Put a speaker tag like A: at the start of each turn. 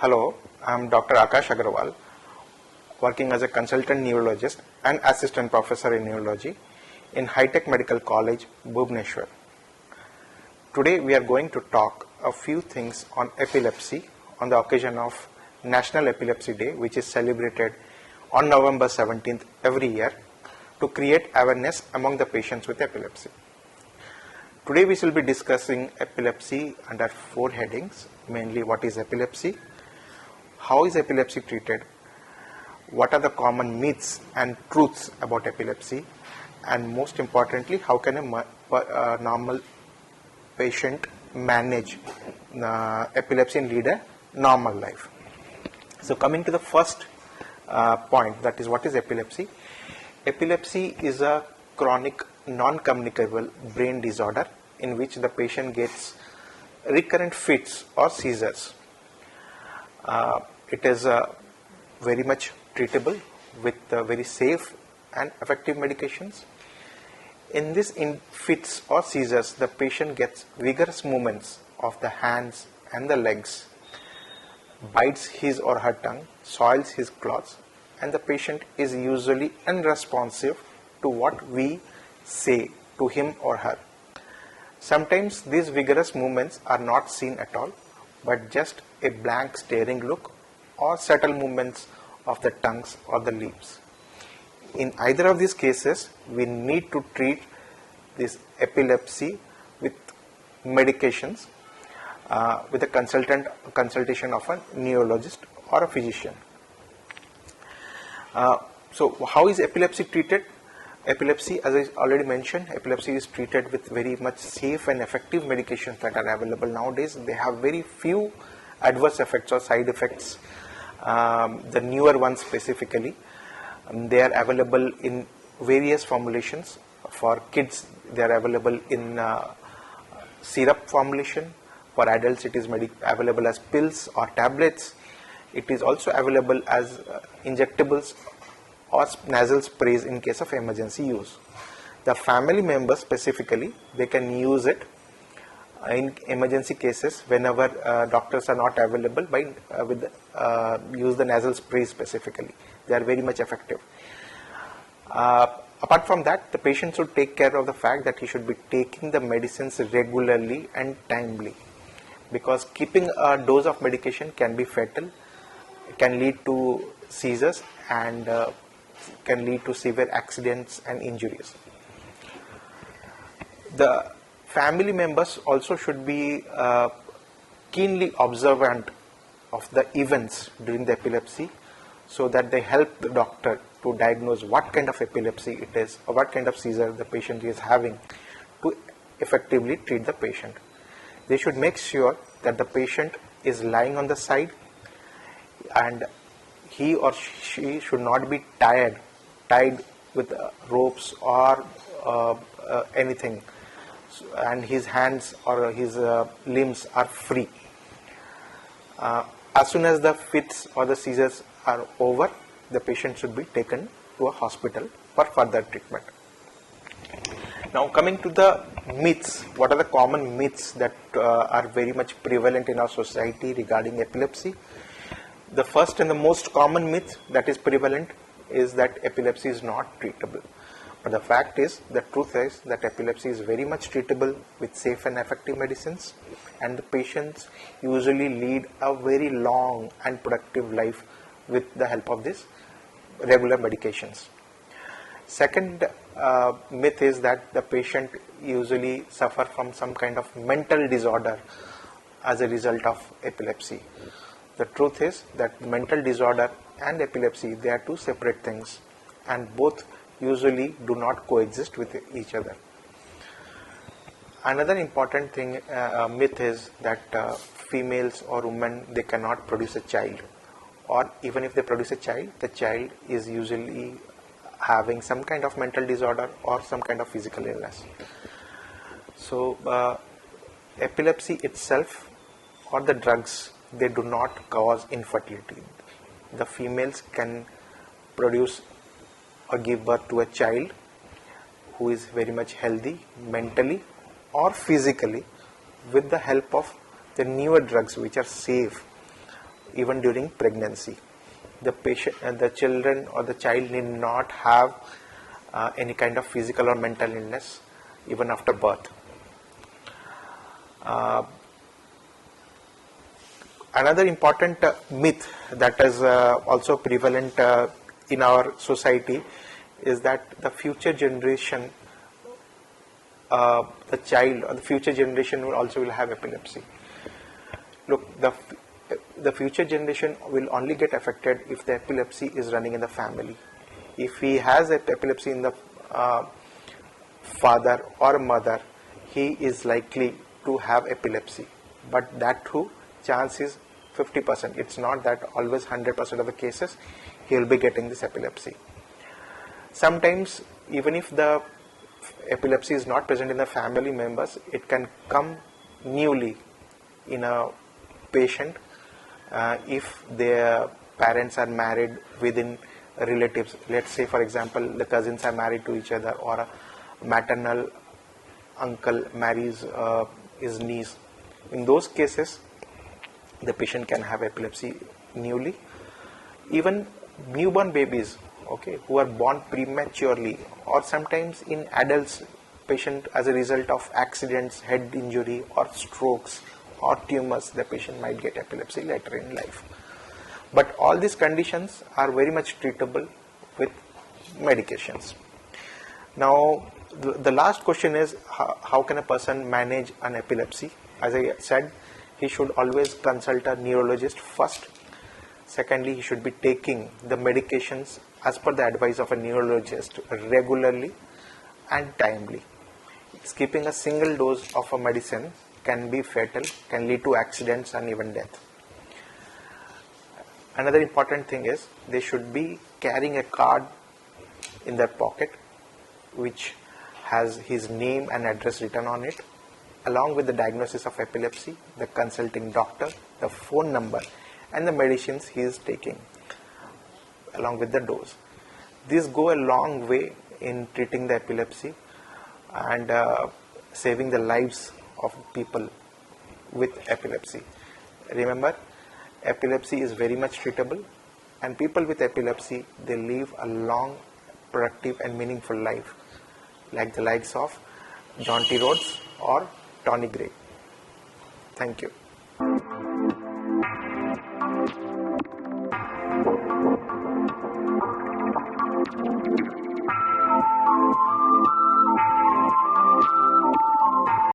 A: Hello, I am Dr. Akash Agarwal, working as a consultant neurologist and assistant professor in neurology in High Tech Medical College, Bhubaneshwar. Today we are going to talk a few things on epilepsy on the occasion of National Epilepsy Day, which is celebrated on November 17th every year to create awareness among the patients with epilepsy. Today we shall be discussing epilepsy under 4 headings, mainly what is epilepsy, how is epilepsy treated, what are the common myths and truths about epilepsy, and most importantly, how can a normal patient manage epilepsy and lead a normal life. So coming to the first point, that is what is epilepsy. Epilepsy is a chronic non-communicable brain disorder in which the patient gets recurrent fits or seizures. It is very much treatable with very safe and effective medications. In this fits or seizures, the patient gets vigorous movements of the hands and the legs, bites his or her tongue, soils his clothes, and the patient is usually unresponsive to what we say to him or her. Sometimes these vigorous movements are not seen at all, but just a blank staring look or subtle movements of the tongues or the lips. In either of these cases, we need to treat this epilepsy with medications with a consultation of a neurologist or a physician. So how is epilepsy treated? Epilepsy, as I already mentioned, epilepsy is treated with very much safe and effective medications that are available nowadays. They have very few adverse effects or side effects. The newer ones specifically, they are available in various formulations. For kids, they are available in syrup formulation. For adults, it is available as pills or tablets. It is also available as injectables or nasal sprays in case of emergency use. The family members specifically, they can use it in emergency cases whenever doctors are not available use the nasal spray specifically. They are very much effective. Apart from that, the patient should take care of the fact that he should be taking the medicines regularly and timely, because keeping a dose of medication can be fatal, can lead to seizures, and can lead to severe accidents and injuries. The family members also should be keenly observant of the events during the epilepsy, so that they help the doctor to diagnose what kind of epilepsy it is or what kind of seizure the patient is having to effectively treat the patient. They should make sure that the patient is lying on the side and he or she should not be tied with ropes or anything, and his hands or his limbs are free. As soon as the fits or the seizures are over, the patient should be taken to a hospital for further treatment. Now coming to the myths, what are the common myths that are very much prevalent in our society regarding epilepsy? The first and the most common myth that is prevalent is that epilepsy is not treatable. But the fact is, the truth is that epilepsy is very much treatable with safe and effective medicines, and the patients usually lead a very long and productive life with the help of these regular medications. Second myth is that the patient usually suffer from some kind of mental disorder as a result of epilepsy. The truth is that mental disorder and epilepsy, they are two separate things, and both usually do not coexist with each other. Another important thing, myth is that females or women, they cannot produce a child, or even if they produce a child, the child is usually having some kind of mental disorder or some kind of physical illness. So epilepsy itself or the drugs, they do not cause infertility. The females can produce or give birth to a child who is very much healthy mentally or physically with the help of the newer drugs which are safe even during pregnancy. The children or the child need not have any kind of physical or mental illness even after birth. Another important myth that is also prevalent in our society is that the future generation, the child or the future generation will have epilepsy. Look, the future generation will only get affected if the epilepsy is running in the family. If he has epilepsy in the father or mother, he is likely to have epilepsy. But that too, chance is 50%. It's not that always 100% of the cases he will be getting this epilepsy. Sometimes, even if the epilepsy is not present in the family members, it can come newly in a patient if their parents are married within relatives. Let's say, for example, the cousins are married to each other, or a maternal uncle marries his niece. In those cases, the patient can have epilepsy newly. Even newborn babies, okay, who are born prematurely, or sometimes in adults, patient as a result of accidents, head injury or strokes or tumors, the patient might get epilepsy later in life. But all these conditions are very much treatable with medications. Now, the last question is, how can a person manage an epilepsy? As I said, he should always consult a neurologist first. Secondly, he should be taking the medications as per the advice of a neurologist regularly and timely. Skipping a single dose of a medicine can be fatal, can lead to accidents and even death. Another important thing is they should be carrying a card in their pocket which has his name and address written on it, along with the diagnosis of epilepsy, the consulting doctor, the phone number, and the medicines he is taking, along with the dose. These go a long way in treating the epilepsy and saving the lives of people with epilepsy. Remember, epilepsy is very much treatable, and people with epilepsy, they live a long, productive and meaningful life, like the likes of John T. Rhodes or Tony Gray. Thank you.